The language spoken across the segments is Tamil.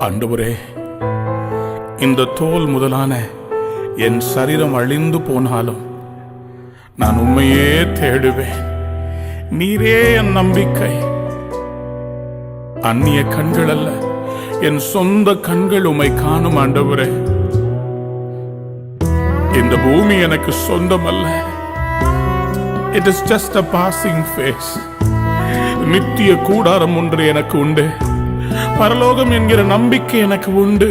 ஆண்டவரே, இந்த தோல் முதலான என் சரீரம் அழிந்து போனாலும் நான் உண்மையே தேடுவேன். நீரே என் நம்பிக்கை. அந்நிய கண்கள் அல்ல, என் சொந்த கண்கள் உம்மை காணும். ஆண்டவரே, இந்த பூமி எனக்கு சொந்தம் அல்ல. It is just a passing phase. நித்திய கூடாரம் ஒன்று எனக்கு உண்டு. பரலோகம் என்கிற நம்பிக்கை எனக்கு உண்டு.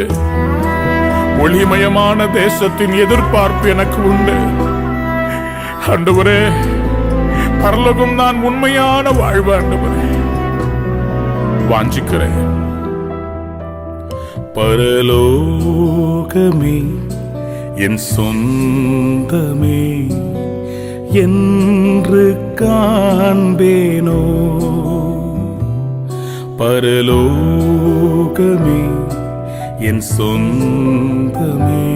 ஒளிமயமான தேசத்தின் எதிர்பார்ப்பு எனக்கு உண்டு. ஆண்டவரே, பரலோகம் தான் உண்மையான வாழ்வு. ஆண்டவரே, வாஞ்சிக்கிறேன். பரலோகமே என் சொந்தமே என்று காண்பேனோ. பரலோகமே என் சொந்தமே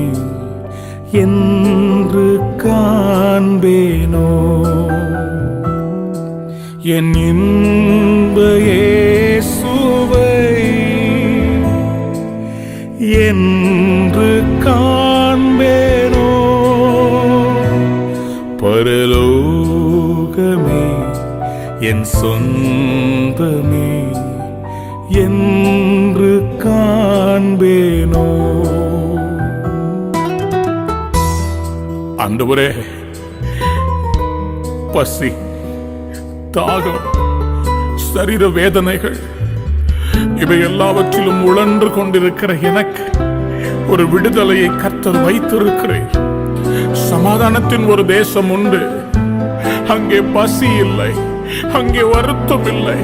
என்று காண்பேனோ. என் இன்ப இயேசுவை என்று காண்பேனோ. பரலோகமே என் சொந்தமே என்று காண்பேனோ. ஆண்டவரே, பசி, தாகம், சரீர வேதனைகள் இவை எல்லாவற்றிலும் உழன்று கொண்டிருக்கிற எனக்கு ஒரு விடுதலையை கர்த்தர் வைத்திருக்கிறேன். சமாதானத்தின் ஒரு தேசம் உண்டு. அங்கே பசி இல்லை, அங்கே வருத்தம் இல்லை,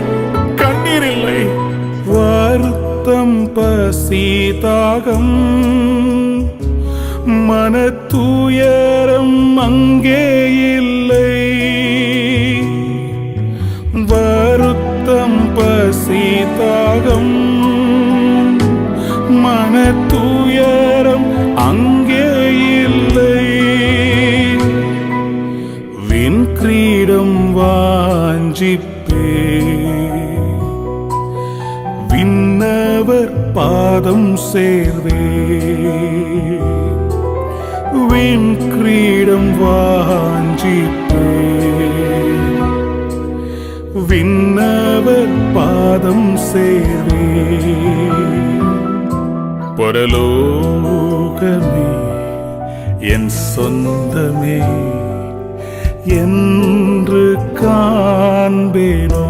கண்ணீர் இல்லை. வருத்தம், பசி, தாகம், மன துயரம் அங்கே இல்லை. வருத்தம், பசி, தாகம், மன துயரம் அங்கே இல்லை. வின் கிரீடம் வாஞ்சிப்பே, விண்ணவர் பாதம் சேர்வே. வின் கிரீடம் வாஞ்சிப்பே, விண்ணவர் பாதம் சேர்வே. பரலோகமே என் சொந்தமே என்று காண்பேனோ.